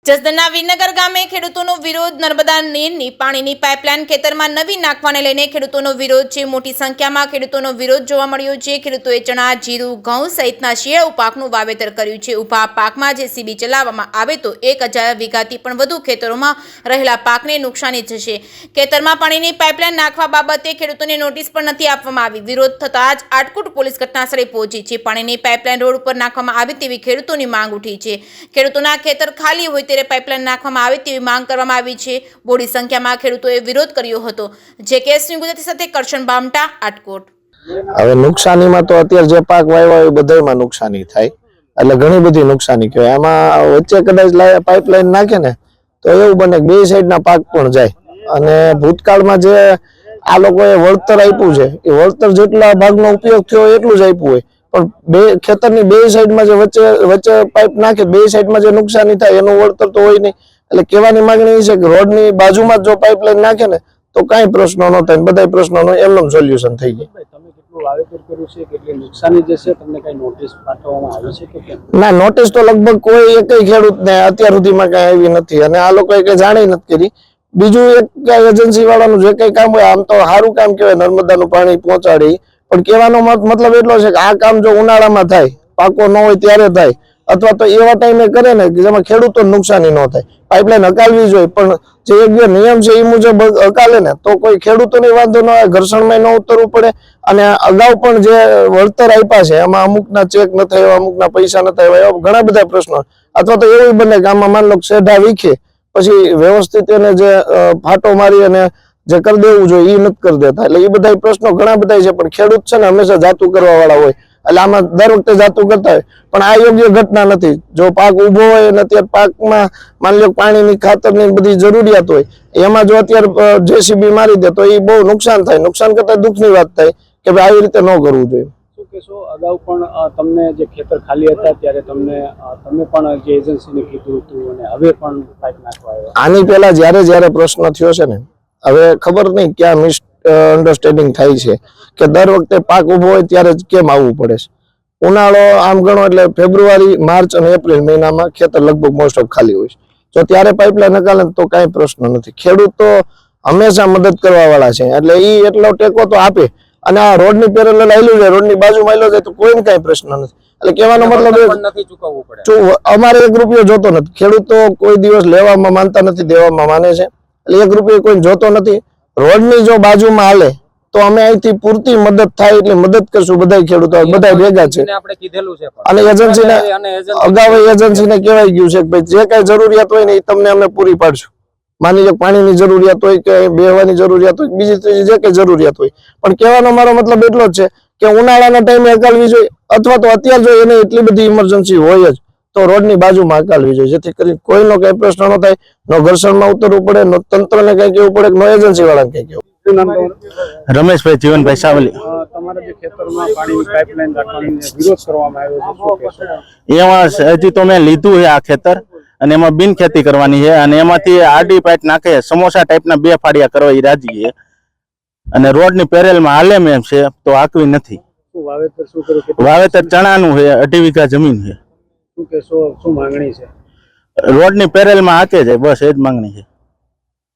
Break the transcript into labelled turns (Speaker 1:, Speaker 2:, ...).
Speaker 1: જસદણના વિનગર ગામે ખેડૂતોનો વિરોધ નર્મદા નીરની પાણીની પાઇપલાઇન ખેતરમાં નવી નાખવાને લઈને ખેડૂતોનો વિરોધ છે। મોટી સંખ્યામાં ખેડૂતોનો વિરોધ જોવા મળ્યો છે। ખેડૂતોએ ચણા, જીરું, ઘઉં સહિતના શિયાળુ પાકનું વાવેતર કર્યું છે। ઊભા પાકમાં જેસીબી ચલાવવામાં આવે તો 1000 વીઘાથી પણ વધુ ખેતરોમાં રહેલા પાકને નુકસાની થશે। ખેતરમાં પાણીની પાઇપલાઇન નાખવા બાબતે ખેડૂતોને નોટિસ પણ નથી આપવામાં આવી। વિરોધ થતાં જ આટકોટ પોલીસ ઘટનાસ્થળે પહોંચી છે। પાણીની પાઇપલાઇન રોડ ઉપર નાખવામાં આવે તેવી ખેડૂતોની માંગ ઉઠી છે। ખેડૂતોના ખેતર ખાલી હોય ત્યારે પાઇપલાઇન નાખવામાં આવે તેવી માંગ કરવામાં આવી છે। મોટી સંખ્યામાં ખેડૂતોએ વિરોધ કર્યો હતો। જે કેસની ગુજરાતી સાથે કરશન બામટા, આટકોટ।
Speaker 2: હવે નુકસાનીમાં તો અત્યારે જે પાક વાવ્યા એ બધામાં નુકસાની થાય, એટલે ઘણી બધી નુકસાની કહેવાય। આમાં વચ્ચે કદાચ પાઇપલાઇન નાખે ને તો એવું બને બે સાઈડના પાક પણ જાય। અને ભૂતકાળમાં જે આ લોકોએ વળતર આપ્યું છે એ વળતર જેટલા ભાગનો ઉપયોગ થયો એટલું જ આપ્યું હોય, પણ બે ખેતરની બે સાઈડમાં જે વચ્ચે પાઇપ નાખે બે સાઈડમાં જે નુકસાની થાય એનું વળતર તો હોય નહીં। એટલે કહેવાની માંગણી એ છે કે રોડની બાજુમાં જો પાઇપલાઇન નાખે ને તો કાંઈ પ્રશ્નો ન થાય, બધા પ્રશ્નોનું એમનું સોલ્યુશન થઈ જાય।
Speaker 3: તમે કેટલું વાવેતર કર્યું છે, કેટલી નુકસાની જશે, તમને કઈ નોટિસ પાઠવવામાં આવી છે કે
Speaker 2: ના? નોટિસ તો લગભગ કોઈ એકય ખેડૂતને અત્યાર સુધીમાં કઈ આવી નથી અને આ લોકોએ કઈ જાણી નથી કરી। બીજું એક એજન્સી વાળાનું જે કઈ કામ હોય આમ તો સારું કામ કહેવાય, નર્મદાનું પાણી પહોંચાડી, પણ કહેવાનો મતલબ એટલો છે કે આ કામ જો ઉનાળામાં થાય, પાકો ન હોય ત્યારે થાય, અથવા તો એવા ટાઈમે કરે ને કે જેમાં ખેડૂતોને નુકસાની ન થાય। પાઇપલાઇન હકાલવી જોઈએ, પણ જે યોગ્ય નિયમ છે એ મુજબ હકાલે ને તો કોઈ ખેડૂતોને વાંધો ન આવે, ઘર્ષણમાં ન ઉતરવું પડે। અને અગાઉ પણ જે વળતર આપ્યા છે એમાં અમુકના ચેક ન થાય, અમુકના પૈસા ન થાય, એવા ઘણા બધા પ્રશ્નો। અથવા તો એવું બને કે આમાં માન લો શેઢા વીખે પછી વ્યવસ્થિત એને જે ફાટો મારી અને જે કરી દેવું જોઈએ એ નથી કરી દેતા। એટલે એ બધા પ્રશ્નો ઘણા બધા છે, પણ ખેડૂત છે ને હંમેશા જાતું કરવા વાળા હોય, એટલે આમાં દર વખતે જાતું કરતા હોય, પણ આ યોગ્ય ઘટના નથી। જો પાક ઉભો હોય અને અત્યારે પાકમાં માની લો પાણીની ખાતરની બધી જરૂરિયાત હોય, એમાં જો અત્યારે જેસીબી મારી દે તો એ બહુ નુકસાન થાય। નુકસાન કરતા દુઃખની વાત થાય કે ભાઈ આવી રીતે ન કરવું જોઈએ।
Speaker 3: શું કહેશો, અગાઉ પણ તમને જે ખેતર ખાલી હતા ત્યારે તમે પણ જે એજન્સીને કીધું હતું અને હવે પણ પાઇપ નાખવા આવ્યા?
Speaker 2: આની પહેલા જ્યારે પ્રશ્ન થયો છે ને, હવે ખબર નહીં ક્યાં મિસઅન્ડરસ્ટેન્ડિંગ થાય છે કે દર વખતે પાક ઉભો હોય ત્યારે જ કેમ આવવું પડે છે। ઉનાળો આમ ગણો એટલે ફેબ્રુઆરી, માર્ચ અને એપ્રિલ મહિનામાં ખેતર લગભગ મોસ્ટ ઓફ ખાલી હોય છે। જો ત્યારે પાઇપલાઇન નકાલે તો કાંઈ પ્રશ્ન નથી। ખેડૂતો હંમેશા મદદ કરવા વાળા છે, એટલે એ એટલો ટેકો તો આપે। અને આ રોડની પેરેલલ આવેલું છે, રોડની બાજુમાં આવેલો છે તો કોઈને કાંઈ પ્રશ્ન નથી। એટલે કહેવાનો મતલબ
Speaker 3: નથી ચૂકવવું પડે।
Speaker 2: અમારે 1 રૂપિયો જોતો નથી। ખેડૂતો કોઈ દિવસ લેવામાં માનતા નથી, દેવામાં માને છે। એટલે 1 રૂપિયો કોઈ જોતો નથી। રોડની જો બાજુમાં હાલે તો અમે અહીંથી પૂરતી મદદ થાય એટલે મદદ કરશું। બધા ખેડૂતો બધા ભેગા છે અને એજન્સીને અગાઉ એજન્સીને કહેવાય ગયું છે કે ભાઈ જે કઈ જરૂરિયાત હોય ને એ તમને અમે પૂરી પાડશું। માની લો પાણીની જરૂરિયાત હોય કે બેહવાની જરૂરિયાત હોય, બીજી ત્રીજી જે કઈ જરૂરિયાત હોય, પણ કહેવાનો મારો મતલબ એટલો જ છે કે ઉનાળાના ટાઈમે હકાલવી જોઈએ, અથવા તો અત્યારે જો એને એટલી બધી ઇમરજન્સી હોય જ તો રોડની બાજુમાં હકાલવી જોઈએ, જેથી કરી કોઈનો કઈ પ્રશ્ન ન થાય, નો ઘર્ષણમાં ઉતરવું પડે, નો તંત્રને કઈ કહેવું પડે, નો એજન્સી વાળાને કઈ કહેવું।
Speaker 4: રમેશભાઈ જીવનભાઈ સાવલી।
Speaker 3: તમારા જે ખેતરમાં પાણીની પાઇપલાઇન રાખવાનો વિરોધ કરવામાં આવ્યો છે, શું કહેશો?
Speaker 4: એમાં હજી તો મેં લીધું છે આ ખેતર, અને એમાં બિન ખેતી કરવાની છે, અને એમાંથી આડી પાઇપ નાખે સમોસા ટાઈપના 2 ફાડિયા કરવા એ રાજી છે, અને રોડની પેરેલમાં હાલે મેં છે તો આકવી નથી।
Speaker 3: વાવેતર શું કર્યું?
Speaker 4: વાવેતર ચણાનું છે, 2.5 વીઘા જમીન છે।
Speaker 3: શું કહેશો, શું માંગણી છે?
Speaker 4: રોડની પેરેલમાં હાકે છે, બસ એ જ માંગણી છે।